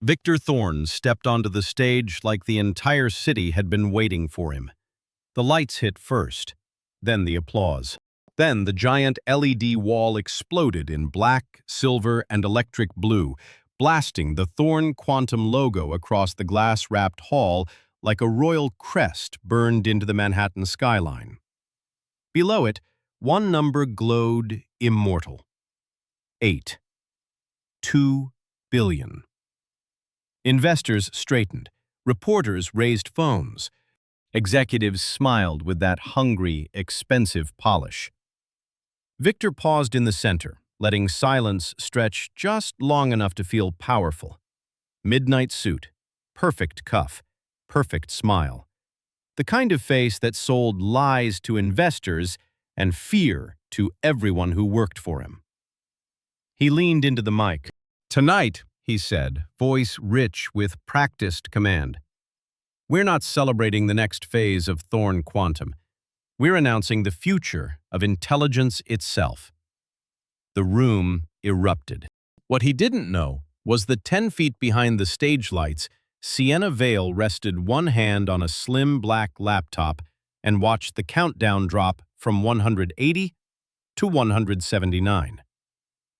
Victor Thorne stepped onto the stage like the entire city had been waiting for him. The lights hit first, then the applause. Then the giant LED wall exploded in black, silver, and electric blue, blasting the Thorne Quantum logo across the glass-wrapped hall like a royal crest burned into the Manhattan skyline. Below it, one number glowed immortal. 8. 2 billion. Investors straightened. Reporters raised phones. Executives smiled with that hungry, expensive polish. Victor paused in the center, letting silence stretch just long enough to feel powerful. Midnight suit, perfect cuff, perfect smile. The kind of face that sold lies to investors and fear to everyone who worked for him. He leaned into the mic. "Tonight," he said, voice rich with practiced command, "we're not celebrating the next phase of Thorne Quantum. We're announcing the future of intelligence itself." The room erupted. What he didn't know was that 10 feet behind the stage lights, Sienna Vale rested one hand on a slim black laptop and watched the countdown drop from 180 to 179.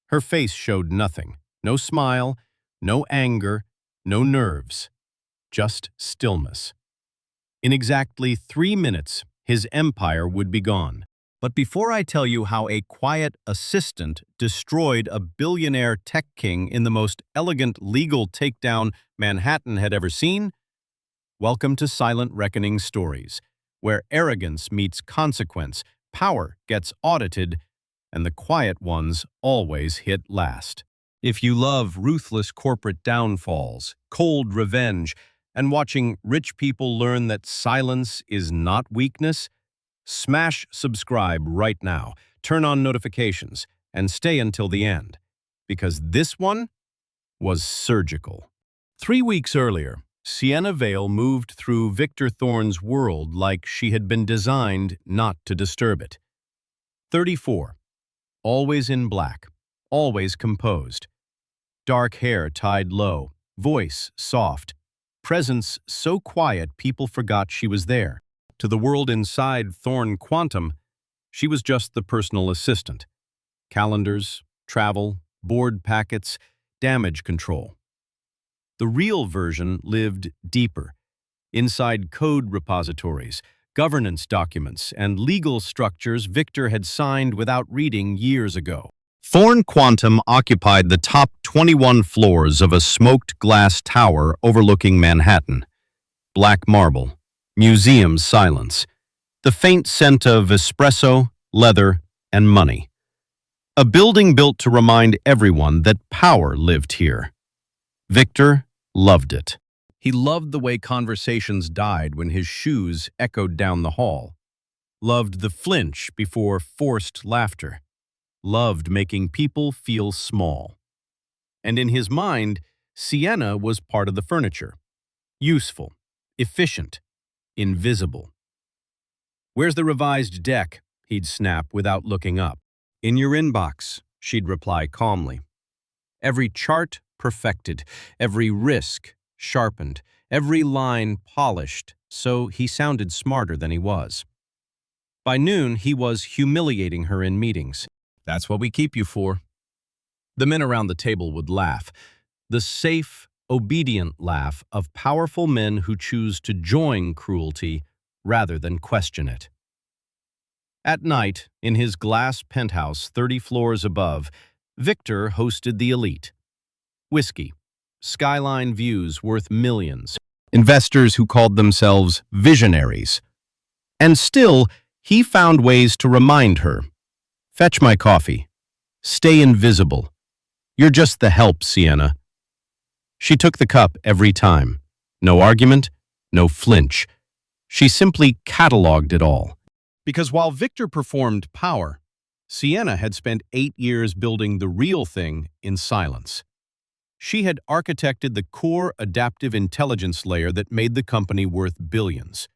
Her face showed nothing, no smile, no anger, no nerves, just stillness. In exactly 3 minutes, his empire would be gone. But before I tell you how a quiet assistant destroyed a billionaire tech king in the most elegant legal takedown Manhattan had ever seen, welcome to Silent Reckoning Stories, where arrogance meets consequence, power gets audited, and the quiet ones always hit last. If you love ruthless corporate downfalls, cold revenge, and watching rich people learn that silence is not weakness, smash subscribe right now, turn on notifications, and stay until the end, because this one was surgical. 3 weeks earlier, Sienna Vale moved through Victor Thorne's world like she had been designed not to disturb it. 34. Always in black, always composed. Dark hair tied low, voice soft, presence so quiet people forgot she was there. To the world inside Thorne Quantum, she was just the personal assistant. Calendars, travel, board packets, damage control. The real version lived deeper, inside code repositories, governance documents, and legal structures Victor had signed without reading years ago. Thorne Quantum occupied the top 21 floors of a smoked glass tower overlooking Manhattan. Black marble, museum silence, the faint scent of espresso, leather, and money. A building built to remind everyone that power lived here. Victor loved it. He loved the way conversations died when his shoes echoed down the hall. Loved the flinch before forced laughter. Loved making people feel small. And in his mind, Sienna was part of the furniture. Useful, efficient, invisible. "Where's the revised deck?" he'd snap without looking up. "In your inbox," she'd reply calmly. Every chart perfected, every risk sharpened, every line polished, so he sounded smarter than he was. By noon, he was humiliating her in meetings. "That's what we keep you for." The men around the table would laugh, the safe, obedient laugh of powerful men who choose to join cruelty rather than question it. At night, in his glass penthouse 30 floors above, Victor hosted the elite. Whiskey, skyline views worth millions, investors who called themselves visionaries. And still, he found ways to remind her, "Fetch my coffee. Stay invisible. You're just the help, Sienna." She took the cup every time. No argument, no flinch. She simply cataloged it all. Because while Victor performed power, Sienna had spent 8 years building the real thing in silence. She had architected the core adaptive intelligence layer that made the company worth billions.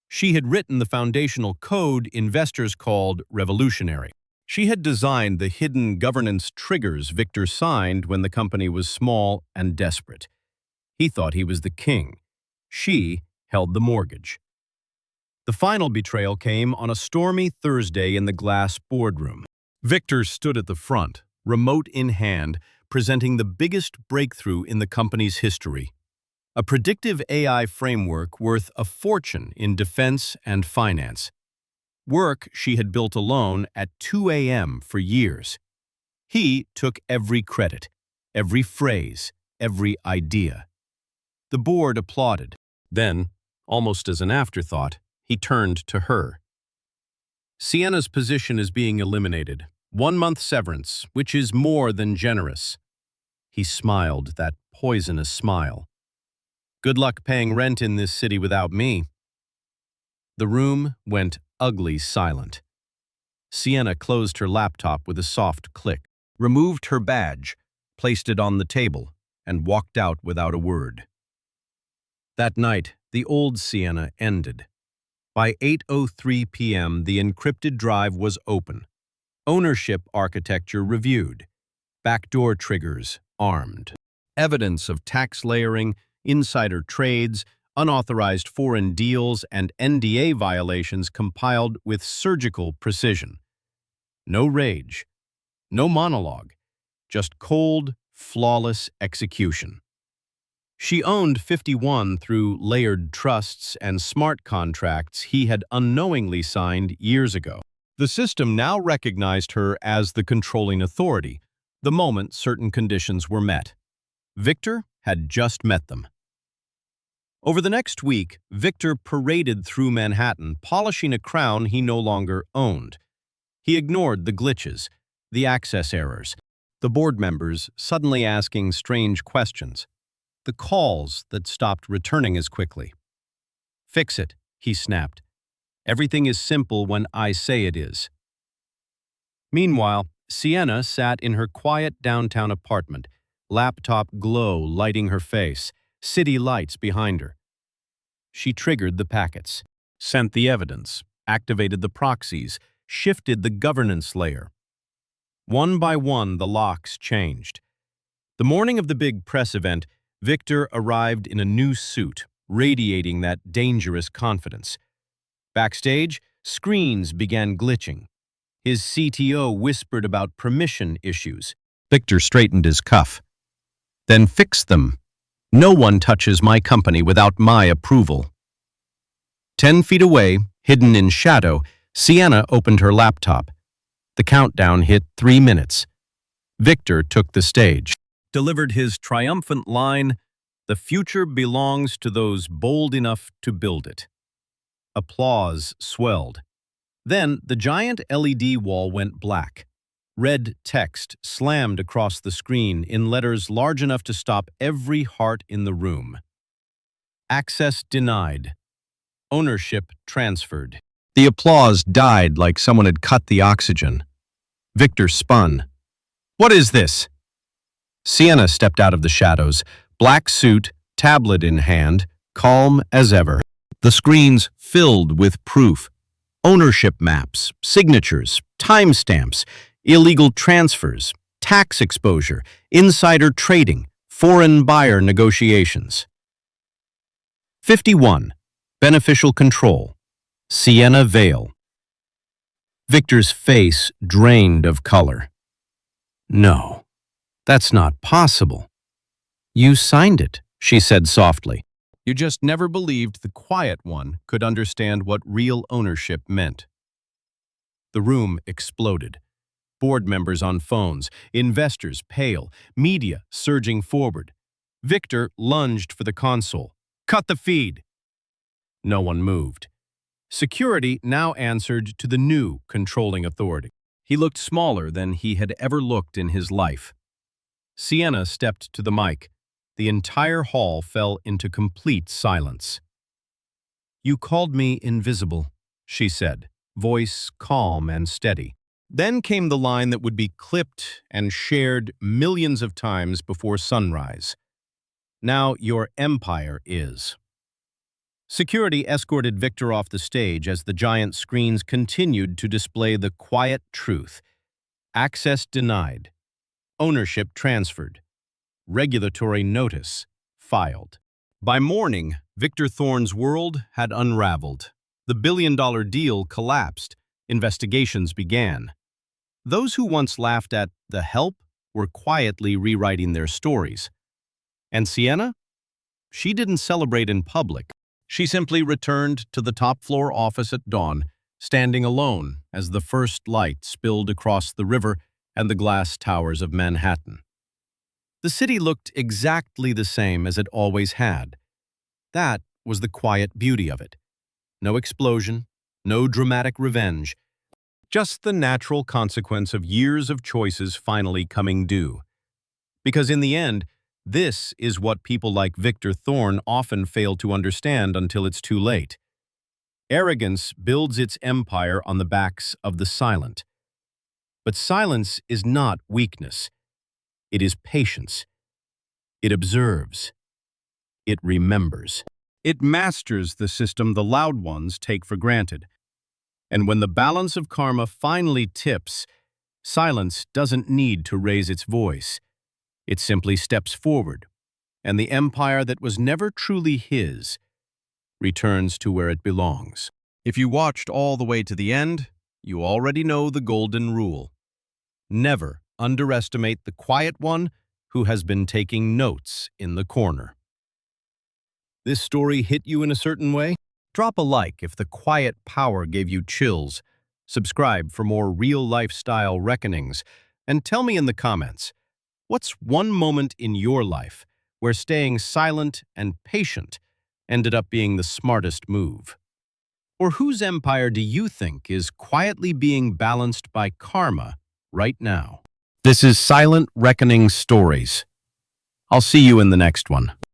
She had written the foundational code investors called revolutionary. She had designed the hidden governance triggers Victor signed when the company was small and desperate. He thought he was the king. She held the mortgage. The final betrayal came on a stormy Thursday in the glass boardroom. Victor stood at the front, remote in hand, presenting the biggest breakthrough in the company's history. A predictive AI framework worth a fortune in defense and finance. Work she had built alone at 2 a.m. for years. He took every credit, every phrase, every idea. The board applauded. Then, almost as an afterthought, he turned to her. Sienna's position is being eliminated. 1 month severance, which is more than generous. He smiled, that poisonous smile. Good luck paying rent in this city without me. The room went ugly silent. Sienna closed her laptop with a soft click, removed her badge, placed it on the table, and walked out without a word. That night, the old Sienna ended. By 8:03 p.m., the encrypted drive was open. Ownership architecture reviewed. Backdoor triggers armed. Evidence of tax layering, insider trades, unauthorized foreign deals, and NDA violations compiled with surgical precision. No rage, no monologue, just cold, flawless execution. She owned 51 through layered trusts and smart contracts he had unknowingly signed years ago. The system now recognized her as the controlling authority, the moment certain conditions were met. Victor had just met them. Over the next week, Victor paraded through Manhattan, polishing a crown he no longer owned. He ignored the glitches, the access errors, the board members suddenly asking strange questions, the calls that stopped returning as quickly. "Fix it," he snapped. "Everything is simple when I say it is." Meanwhile, Sienna sat in her quiet downtown apartment, laptop glow lighting her face, city lights behind her. She triggered the packets, sent the evidence, activated the proxies, shifted the governance layer. One by one, the locks changed. The morning of the big press event, Victor arrived in a new suit, radiating that dangerous confidence. Backstage, screens began glitching. His CTO whispered about permission issues. Victor straightened his cuff. "Then fix them. No one touches my company without my approval." 10 feet away, hidden in shadow, Sienna opened her laptop. The countdown hit 3 minutes. Victor took the stage, delivered his triumphant line, "The future belongs to those bold enough to build it." Applause swelled. Then the giant LED wall went black. Red text slammed across the screen in letters large enough to stop every heart in the room. Access denied. Ownership transferred. The applause died like someone had cut the oxygen. Victor spun. "What is this?" Sienna stepped out of the shadows, black suit, tablet in hand, calm as ever. The screens filled with proof. Ownership maps, signatures, timestamps, illegal transfers, tax exposure, insider trading, foreign buyer negotiations. 51. Beneficial control. Sienna Vale. Victor's face drained of color. "No, that's not possible." "You signed it," she said softly. "You just never believed the quiet one could understand what real ownership meant." The room exploded. Board members on phones, investors pale, media surging forward. Victor lunged for the console. "Cut the feed!" No one moved. Security now answered to the new controlling authority. He looked smaller than he had ever looked in his life. Sienna stepped to the mic. The entire hall fell into complete silence. "You called me invisible," she said, voice calm and steady. Then came the line that would be clipped and shared millions of times before sunrise. "Now your empire is." Security escorted Victor off the stage as the giant screens continued to display the quiet truth. Access denied. Ownership transferred. Regulatory notice. filed. By morning, Victor Thorne's world had unraveled. The billion-dollar deal collapsed. Investigations began. Those who once laughed at the help were quietly rewriting their stories. And Sienna? She didn't celebrate in public. She simply returned to the top-floor office at dawn, standing alone as the first light spilled across the river and the glass towers of Manhattan. The city looked exactly the same as it always had. That was the quiet beauty of it. No explosion, no dramatic revenge, just the natural consequence of years of choices finally coming due. Because in the end, this is what people like Victor Thorne often fail to understand until it's too late. Arrogance builds its empire on the backs of the silent. But silence is not weakness. It is patience. It observes. It remembers. It masters the system the loud ones take for granted. And when the balance of karma finally tips, silence doesn't need to raise its voice. It simply steps forward, and the empire that was never truly his returns to where it belongs. If you watched all the way to the end, you already know the golden rule. Never underestimate the quiet one who has been taking notes in the corner. This story hit you in a certain way? Drop a like if the quiet power gave you chills. Subscribe for more real lifestyle reckonings. And tell me in the comments, what's one moment in your life where staying silent and patient ended up being the smartest move? Or whose empire do you think is quietly being balanced by karma right now? This is Silent Reckoning Stories. I'll see you in the next one.